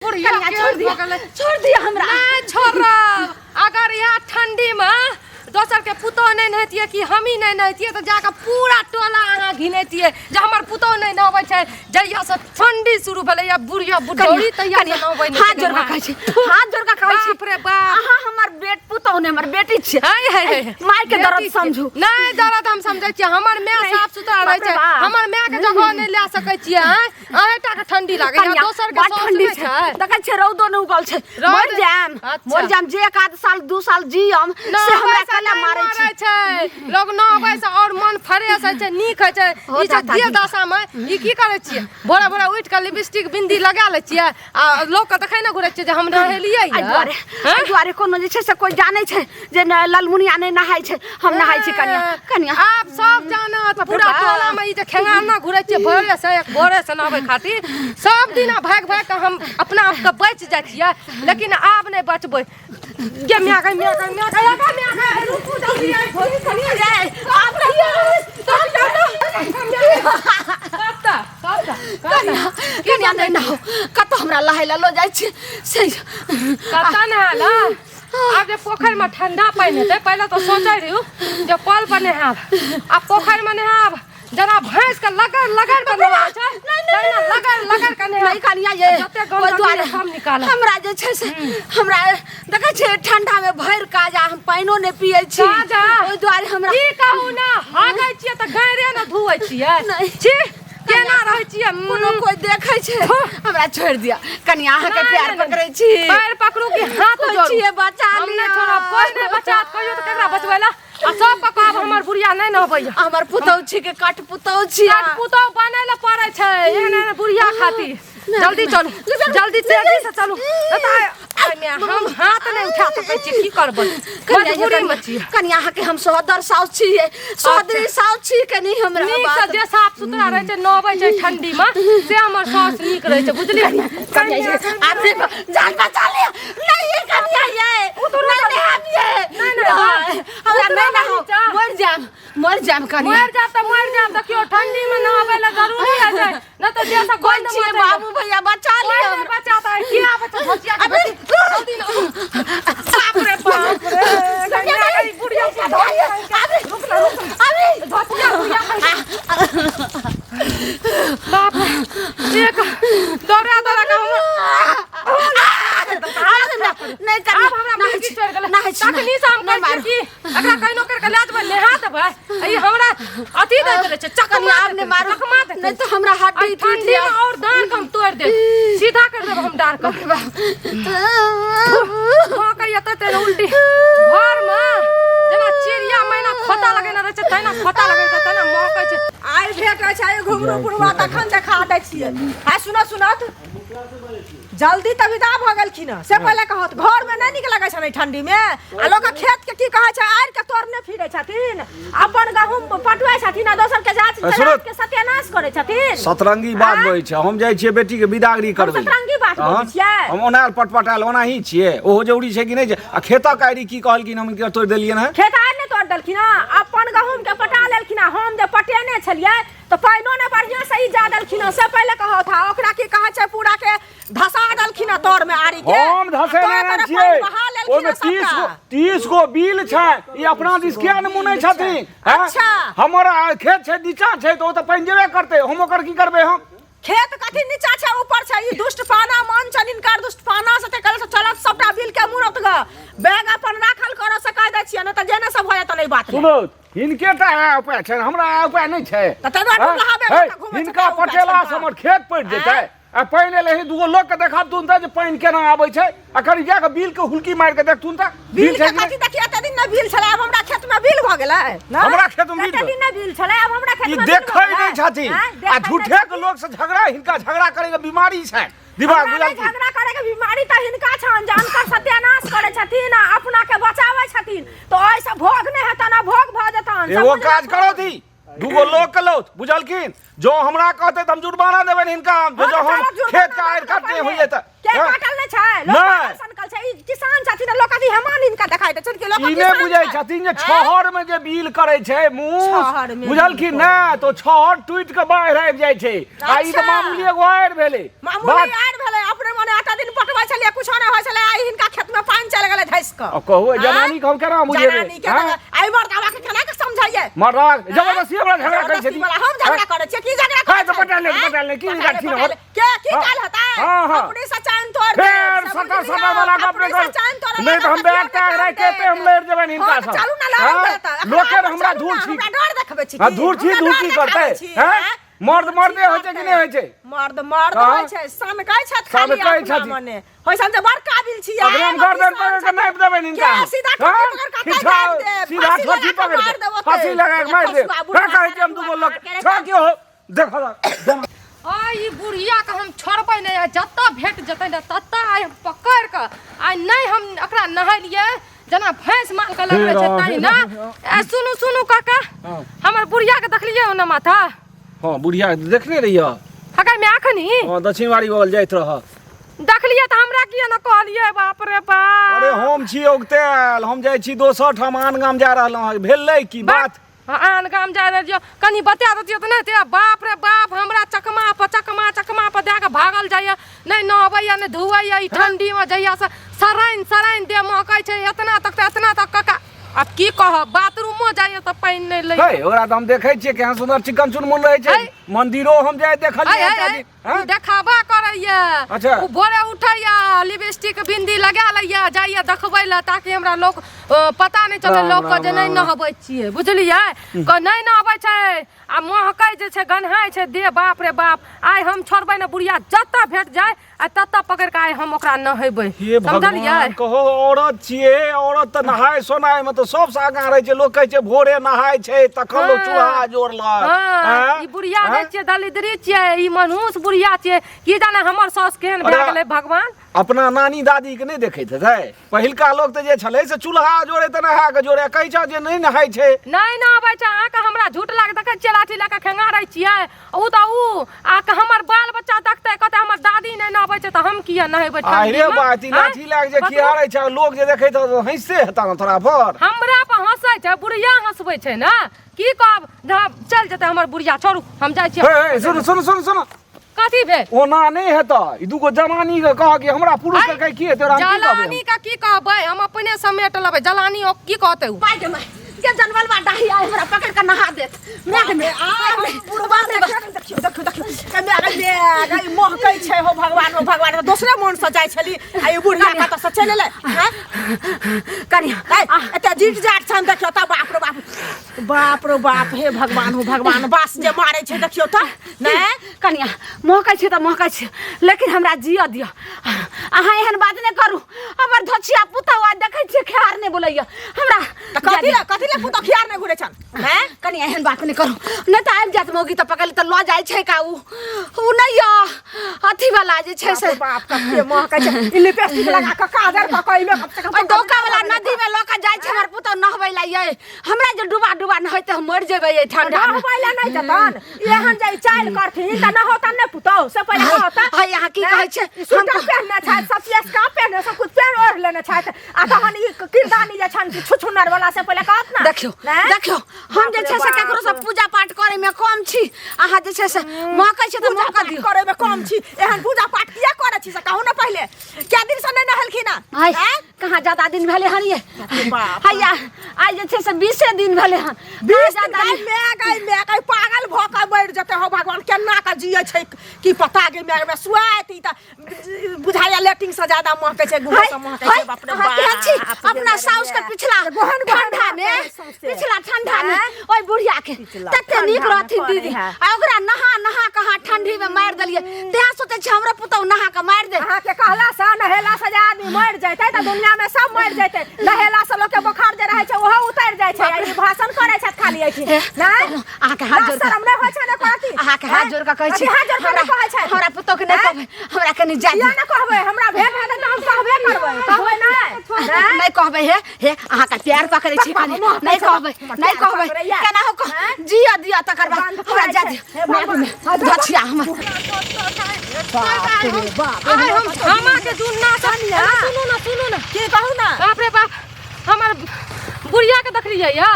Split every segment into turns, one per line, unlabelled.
छोड़ दिया हमरा
नहीं छोड़। अगर यहाँ ठंडी में दोसर के पुतौ नहीं नहतिए कि हम ही नहीं नहतिए तो जाकर पूरा टोला अहाँ घिनेतिए जे हमर पुतौ नहीं नहबै छै। जहिया से ठंडी शुरू भेलै या बुढ़िया बुढ़ौरी तहिया से नहबै नहीं।
हाथ जोड़ के कहै छी, हाथ जोड़ के कहै छी।
बाप रे बाप,
अहाँ हमर बेट पुतौ ने हमर बेटी छै। माय के दर्द समझू।
नहीं दर्द हम समझै छियै। हमर माय साफ सुथरा रहै छै। हमर माय के जगह नहीं ले सकै छियै। अहेटा के ठंडी लागै या दोसर के ठंडी छै।
देखै छै रौदो न उगल छै। मर जाम जे एक आध साल दू साल जियम से हमरा कला मारै छै।
लोग नहबै से और मन फ्रेश होइ छै, नीक होइ छै। ई जे दिय दशा में ई की करै छियै? भोरे भोरे उठ के लिपस्टिक बिंदी लगा लै छियै आ लोग के देखै न घुरै छियै जे हम नहेलियै।
एहि दुआरे कोनो जे छै से कोई जानै छै जे ललमुनिया नहीं नहाय छै, हम नहाय छी। कनिया
आप सब जानत पूरा टोला में ई जे खेंगाना घुरै छियै भोरे से नहबै खातिर सब दिन भाग भाग के हम अपना आप के बच जाइ छियै। लेकिन आब नहीं बचबै। के मिया के रुकू जल्दी आइ भोरी कनिया जाए। आप
कनिया नहीं नहो कत हमरा लहैला लो जाइ छै से
कता नहाला। आब जे पोखर में ठंडा पानी हेतै पहले तो सोचै रहियो जे कल पर नहाब आ पोखर में नहाब। जना भैंस के लगड़ के नहा छै लगड़ के नहा।
नहीं कनिया ये
ओइ दुआरे हम निकाल
हमरा जे छै से हमरा देखै छै ठंडा में भैर काजा हम पानियो नहीं पियै छी। ओइ दुआरे हमरा
की कहू ना हागै छियै त गैरे न धुवै छियै। छी केना रहै छियै?
कोनो कोई देखै छै हमरा छोड़ दिया। कनिया अहाँ के पैर पकड़ै छी।
पैर पकड़ू कि हाथ जोड़ू?
छियै बचा
हम नहीं छोड़ब। कोई नहीं बचात कहियो त केकरा बचबैला? आ सब के कहब हमर बुढ़िया नहीं नहबै।
हमर पुतौ छी के कट पुतौ छी।
कट पुतौ बनै ल पड़ै छै एहन बुढ़िया खातिर। जल्दी चलू जल्दी तेजी से चलू। हम हाथ नहीं उठा सकै छी की करबै? मजबूरी में छी।
कनिया अहाँ के हम सोहदर साउस छी, सोहदरी साउस छी। कनी हमरा
नीक से जे साफ सुथरा रहै छै नहबै छै ठंडी में से हमर साउस नीक रहै छै बुझली।
कनिया ये आपने जान बचा लिया। नहीं कनिया ये नहीं हम ये हमरा नहीं ना हो मर जाम कनिया
मर जाम देखियो ठंडी में नहबै ल जरूरी है जे न तो जैसा
कोई छी बाबू भैया बचा लिया।
बचाता है क्या बचा भजिया के जल्दी ना। बाप रे कनिया ई बुढ़िया के अबे भजिया बाप एक दौड़ा के
नहीं कर
अब हमरा में की चढ़ गेलै तखनी से हम कहै छी एकरा कहिनो कर के लाज में नेहा देबै। ई हमरा अथी दे देले छै चकमा
आपने मारो नहीं तो हमरा हड्डी टूट
गया और दांत हम तोड़ दे सीधा कर देब हम डार कर। हां कहिया त उल्टी घर में जेना चिड़िया मैना खोता लगेना रहै छै तैना खोता लगै छै तैना महकै छै।
आइ भेटै छै घुंगरू पुरवा तखन देखा दै छियै। हां सुनत जल्दी त विदा भ गेलखिन से पहले कहत घर में नहीं निक लगै छै ठंडी में। आ लोग खेत के की कहै छै आर के तोड़ने फिरै छथिन अपन गहूम पटुआइ छथिन आ दोसर के जात के सत्यानाश करै छथिन।
सतरंगी बात होइ छै। हम जाइ छियै बेटी के विदागरी करबै।
सतरंगी बात होइ छियै
हम ओनार पटपटाल ओनाही छियै। ओहो जरूरी छै कि नहीं छै? आ खेता काइरी की कहलकिन हम के तोड़ देलियन है।
खेत आर ने तोड़ देलखिन अपन गहूम के पटा लेलखिन। हम जे पटेने छलियै तो पाइनो ने बढ़िया सही जा देलखिन से पहले कहो था ओकरा की कहै छै पूरा के धसा देलखिन तोड़ में आरी के।
हम धसे नहीं छियै। ओय में 30 गो बिल छै। ई अपना दिस के नमुने छथिन।
अच्छा
हमर खेत छै नीचा छै तो त पाइन जेबे करतै। हम ओकर की करबै? हम
खेत कथि नीचा छै ऊपर छै? ई दुष्ट पाना मन छन इनकार दुष्ट पाना से ते कल से चलत सबटा बिल के मुरत ग बैग अपन राखल करो से कह दै छियै न त जेने सब होय त नहीं बात
सुनो हिनके टा उपाय छै हमरा उपाय नहीं छै।
त तै दुआरे लहाबे घुमै
हिनका पटेला से हमर खेत पड़ जेतै। आ पाइन एले ही दूगो लोग के देखाबतुन त जे पाइन केना आबै छै। आ कनी जा के बिल के हुलकी मार के देखतुन त
बिल के कथि देखिए त दिन न बिल छलै अब हमरा खेत में बिल भ गेलै न।
हमरा खेत में
बिल दिन न बिल छलै अब हमरा खेत में
ई देखै नहीं छथिन। आ झूठे के लोग से झगड़ा हिनका झगड़ा करे के बीमारी छै दिमाग बुझल।
झगड़ा करे के बीमारी त हिनका छन जानकर सत्यानाश करे छथिन अपना के बचाबै छथिन तो ऐसा भोग नहीं हेतन ना भोग भ जतन।
एगो काज करो थी दूगो लोग के लौत बुझलखिन जो हमरा कहते त हम जुर्माना देबै हिनका। जो हम खेत का आयर काटने होइए त
के काटल नै छै लोग सनकल छै। ई किसान छथिन लोक कथी हेमान इनका देखाइ दे छन के लोक
इने बुझै छथिन जे छहर में जे बिल करे छै
छहर में
मुंह बुझल की ना तो छहर टूट के बाहर आबि जाइ छै आ ई त मामूली एगो आएर भेलै
मामूली आएर भेलै अपने मने 8 दिन पटबै छलिए कुछ नै होय छलै आई हिनका खेत में पानी चल गेलै धैस क
कहू जनानी हम केना बुझेबै
जनानी के आई मर्दावा के केना के समझाइए
मर्दा जबरदस्ती हमरा झगड़ा करै छथिन
हम झगड़ा करै छियै की झगड़ा
हां तो पटा ले की गाठी न
के की काल होता है अपनी सचान तोड़
फेर सटा वाला गप नहीं तो हम बैग टैग रख के ते हम लेर जेबन इनका सब
चलू ना लड़
लोग के हमरा धूर छी
हमरा डर देखबै छी
हां धूर छी करते हैं मर्दे होय छै कि नहीं होय छै
मर्द होय छै सन कहै छत खाली मने होय सन जे बड़ काबिल छी
अगर हम गर्दन पर के नाप देबे इनका सीधा ठोकी पकड़ दे फांसी लगा के मार दे का कहै छै हम दुगो लोग छ क्यों देखो
ई बुढ़िया के हम छोड़बै नहीं जत्ता भेट जतै न तत्ता आइ हम पकड़ के आइ नहीं हम एकरा नहलिए जना भैंस माल के लगै छै ताई ना ए सुनु काका हमर बुढ़िया के देखलिए ओना माथा
हां बुढ़िया देखने रहियो
हका में आखनी
हां दक्षिण वाली बगल जाइत रह
देखलिए त हमरा किया न कहलिए बाप रे बाप
अरे हम छी ओगतेल हम जाय छी दोसर ठाम आन गाम जा रहल भेलै की बात
आन गाम जा रहियो कनी बता दतियो त नहीं ते बाप रे बाप हमरा चकमा पर दे के भागल जाय नहीं नहबैया नहीं धुवैया ई ठंडी में जइया से सराइन दे महकै छै एतना तक काका अब की कह बाथरूम में जाय त पानी नहीं ले
हे ओकरा त हम देखै छियै केहन सुंदर चिकन चुनमुन रहै छै मंदिरो हम जाय देखलियै
हां देखावा करैया
अच्छा
उ भोरे उठैया लिपस्टिक बिंदी लगा लैया जाइया देखबै ला ताकि हमरा लोग पता नहीं चले लोग के जे नहीं नहबै छियै बुझलियै क नहीं नहबै छै आ महकै जे छै गन्हाय छै दे बाप रे बाप आइ हम छोड़बै न बुढ़िया जत्ता भेट जाय आ तत्ता पकड़ के आइ हम ओकरा नहबै समझलियै
कहो औरत छियै औरत त नहाय सोनाय में तो सब से आगा रहै छै लोग कहै छै भोरे नहाय छै तखन लोग चूल्हा जोड़लक
ई बुढ़िया नै छियै दलिद्री छियै ई मनुष्य बुढ़िया छियै की जाने हमर सास केहन भए गेलै भगवान
अपना नानी दादी के नहीं देखैत है पहिलका लोग त जे छलै से चूल्हा जोड़े त नहा के जोड़े कहै छ जे नहीं नहाय छै
नहीं नहाबै छै आ के हमरा झूठ लाग देखै छियै लाठी लगा के खेंगा रहै छियै उ आ के हमर बाल बच्चा देखतै कहतै हमर दादी नहीं नहाबै छै त हम किया नहाबै छै
अरे बात ई लाठी लाग जे खियारै छै लोग जे देखै त हंसते हेता न तोरा पर
हमरा पर हंसै छै बुढ़िया हंसबै छै ना की कहब चल जेतै हमर बुढ़िया छोड़ू हम जाइ छियै
सुन
कथी भेल
ओना नहीं हेता ई दुगो जवानी के कह के हमरा पुरुष के कह की तोरा
जलानी का की कहबै हम अपने समेट लेबै जलानी की कहतै
के जनवल बा डाही आइ हमरा पकड़ के नहा देत में आ पुरवा में देखियो गई महकै छै हो भगवान दूसरे मन से जाय छली आ ई बुढ़िया का त चले ले कनिया एते जीट जाट छन देखियो त बाप रे बाप हे भगवान बास जे मारै छै देखियो त नै
कनिया महकै छै त महकै छै लेकिन हमरा जिया दियो अहाँ एहन बात नै करू हमर धोछिया पुतवा देखै छै खेहार नै बोलैया हमरा
कथी ले पुतो खियार नै घुरे छन हैं
कनिया एहन बात नै करू नै त आबि जात मौगी त पकड़ त ल जाय छै का उ नै अथी वाला जे छै से
बाप के महकै छै ई लिपस्टिक लगा के काजर पकई में
ओइ डोका वाला नदी में लोका जाय छै हमर पुतो नहबै ला ये हमरा जे डुबा नै त हम मर जेबै ये ठंडा में
नहबै नै जतन एहन जाय चाल करथिन त न होता नै पुतो से पहिले होता
हाय यहाँ की कहै छै
हम पहनना छै सब चीज का पहने सब कुछ पहन ओढ़ लेना छै आ तहन ई किरदानी जे छन छुछुनर वाला से पहिले कहत ना
देखियो हम जे छै से ककरो सब पूजा पाठ करे में कम छी अहाँ जे छै से महकै छै त महका दियो
करे में कम छी एहन पूजा पाठ किया करे छी से कहू ना पहिले क्या दिन से नै नहलखिन ना
हाय कहां ज्यादा दिन भेले हन ये हैया आज जे छै से 20 दिन भेले हन
20 ज्यादा मैं गई पागल भ के बैठ जते हो भगवान केना का जियै छै की पता गे मैं में सुआत ई त बुझाया लेटिंग से ज्यादा महकै छै गुहा से महकै छै बाप रे बाप
अपना साउस के पिछला ठंडा में ओइ बुढ़िया के तते नीक रहथिन दीदी आ ओकरा नहा कहा ठंडी में मार देलिए तेहा सोचे छै हमरा पुतौ नहा के मार दे
अहाँ के कहला से नहेला से आदमी मर जैतै त दुनिया में सब मर जैतै नहेला से लोग के बुखार जे रहै छै ओहो उतर जाय छै ई भाषण करे छै खाली ऐठी नै
अहाँ के हाथ जोड़ के
शर्म नै होय छै ना कहती
अहाँ के हाथ जोड़ के कहै छी
हाथ जोड़ के कहै छै
हमरा पुतौ के नै कहबै हमरा कनी जा
या ना कहबै हमरा भेट है त हम कहबे करबै
नै कहबै हे अहाँ का प्यार पकड़ै छी खाली नै कहबै केना हो जिया दिया तकर बाद हमरा जा दे धछिया हमर
बाप रे बाप
हम के दुन्ना सुनु ना
की कहू ना
भेटलियै या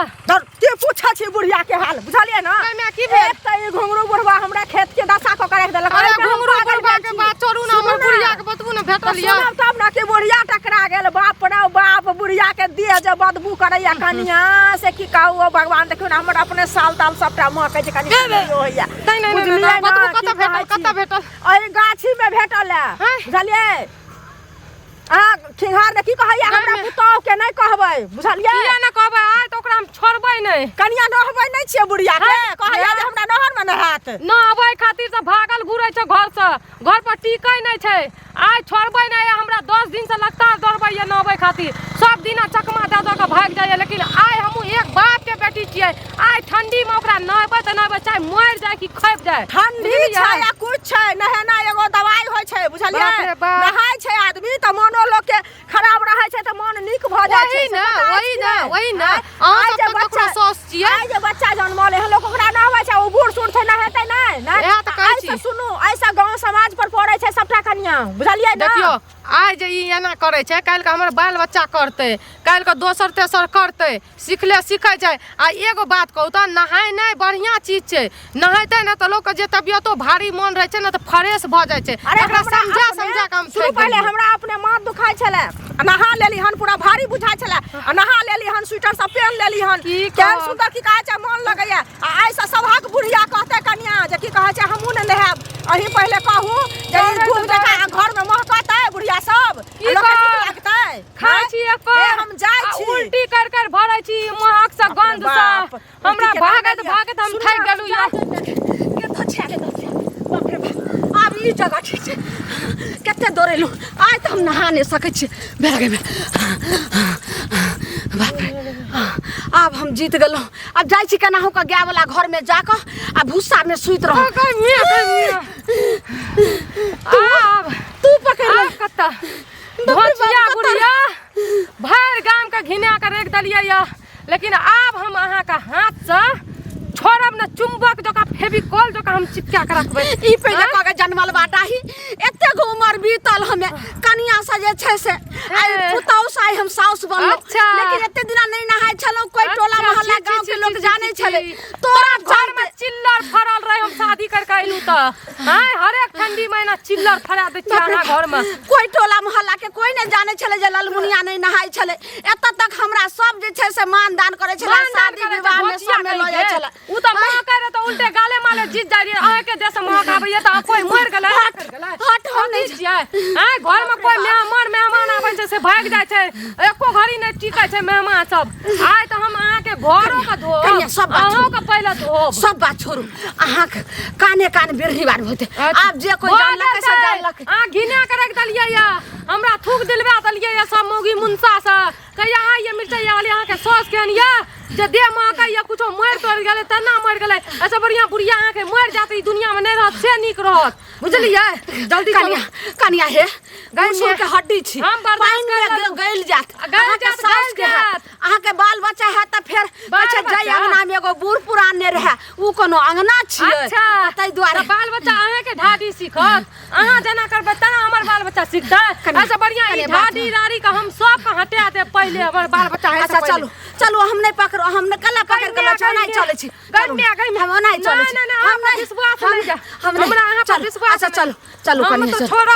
के पूछा छी बुढ़िया के हाल बुझलिए ना
मैं की भेल
एक त ई घुंगरू बुढ़वा हमरा खेत के दशा क के रख देलक
अरे घुंगरू बुढ़वा के बात छोड़ू ना हमर बुढ़िया के बतबू ना भेटलियै
सुनब तब ना कि बुढ़िया टकरा गेल बाप रे बाप बुढ़िया के दिए जे बदबू करैया कनिया से की कहू भगवान देखियो ना हमर अपने साल ताल सबटा महकै छै कनि होइया
नहीं बतबू कत भेटल
अरे गाछी में भेटल है बुझलिए खिंघार की कहैया हमरा पुतौ के नहीं कहबै बुझलिए
किया ना कहबै आइ त ओकरा हम छोड़बै नहीं
कनिया नहबै नहीं छियै बुढ़िया के कहैया जे हमरा नहर में नहात
न आबै खातिर त भागल घुरै छै घर से घर पर टिकै नहीं छै आइ छोड़बै नहीं हमरा 10 दिन से लगातार दौड़बै या नहबै खातिर सब दिन चकमा दे के भाग जाइए लेकिन आइ हमहू एक बाप के बेटी छियै आइ ठंडी में ओकरा नहबै त नहबै चाहे मर जाए कि खैप जाए
ठंडी छै या कुछ छै नहेना एगो दवाई होय छै बुझलिए नहाय छै आदमी त मनो लोग के खराब रहे छै त मन नीक भ जाय छै
वही ना अहाँ सब ककरो सौस छियै
आइ जे बच्चा जन्मले है लोग ओकरा नहबै छै ओ बूढ़ सूढ़ छै नहेतै नहीं
इएह त कहै छी
सुनू ऐसा गांव समाज पर पड़ै छै सबटा कनिया बुझलिए ना
देखियो आइ जे ई एना करै छै काल्हि के हमर बाल बच्चा करतै काल्हि के दोसर तेसर करतै सिखले सीखै छै आ एगो बात कहू त नहायनाइ बढ़िया चीज छै नहाइतै न त लोग के जे तबियतो भारी मन रहै छै न त फ्रेश भ जाय छै एकरा समझा के हम
शुरू पहले हमरा अपने माथ दुखाय छले नहा लेली हन पूरा भारी बुझाय छले नहा लेली हन स्वेटर सब पहन लेली हन केहन सुंदर की कहै छै मन लगैया आ ऐसा सभक बुढ़िया कहतै कनिया जे की कहै छै हमहू ने नहाब अही पहले कहू जे धूप जका घर में महकतै बुढ़िया सब लोग के नीक लागतै
खाइ छी
हम जाय छी
उल्टी कर भरै छी महक से गंध से हमरा भागत हम थक गेलु या
के धछिया के बाप रे बाप आब ई जगह ठीक छै कते दौड़ेलु आइ त हम नहा नहीं सकै छी बैगे में बाप रे अब हम जीत गेलौ अब जाय छी केना हो के गाय वाला घर में जाके आ भूसा में सुइत रहो
तू पकड़ ले कत्ता धोचिया बुढ़िया भर गाम के घिना के रख दलियै या लेकिन आब हम अहाँ के हाथ से छोड़ब न चुंबक जका फेविकॉल जका हम चिपका के रखबै
ई पहिले कह के जन्मल बाटाही एते गो उमर बीतल हमें कनिया से जे छै से आई पुतौ से हम साउस बनलो लेकिन एते दिना नहीं नहाय छलो कोई टोला मोहल्ला गांव के लोग जाने छले तोरा
घर में चिल्लर फरल रहे हम शादी करके आइलू त हां हर एक ठंडी महीना चिल्लर फरा दे छी अहाँ घर में
कोई टोला मोहल्ला के कोई नहीं जाने छले जे ललमुनिया नहीं नहाय छले एत तक हमरा सब जे छै से मान दान करे छले शादी विवाह में सब में ल जाय छले
उ त मां करे त उल्टे गाले माले जीत जाय रे अहाँ के देश में आबैया त कोई मर गेलै
हट हो नहीं
छियै हां घर में कोई मेहमान आबै छै से भाग जाय छै एको घड़ी नहीं टिकै छै मेहमान सब आइ त हम अहाँ के घरो के धोब अहाँ के पहले धोब
सब बात छोड़ू अहाँ काने कान बिरही बार होते आप जे कोई जानलक से जानलक
आ घिना के रख दलियै या हमरा थूक दिलवा दलियै या सब मौगी मुंसा से कहिया आइए मिर्चैया वाली अहाँ के सौस केहन या जे देह महकै या कुछो मर तोड़ गेलै तना मर गेलै ऐसे बढ़िया बुढ़िया अहाँ के मर जात ई दुनिया में नहीं रहत से नीक रहत बुझलियै जल्दी
कनिया हे गैल के हड्डी छी पानी में गैल जात
गैल जात
सास के हाथ अहाँ के बाल बच्चा है त फिर अच्छा जय अंगना में एगो बूढ़ पुरान ने रहे उ कोनो अंगना छी
अच्छा
तै दुआरे
बाल बच्चा अहाँ के ढाडी सीखत अहाँ जना करबै तना हमर बाल बच्चा सीखतै ऐसे बढ़िया ई ढाडी रारी के हम सब के हटा दे पहले हमर बाल बच्चा है
अच्छा चलो चलो हम नहीं पकड़ो हम न कला पकड़ के लचो नहीं चले छी हम नहीं चले छी
हम विश्वास नहीं जा हमरा अहाँ पर विश्वास
अच्छा चलो चलो कनिया
छोड़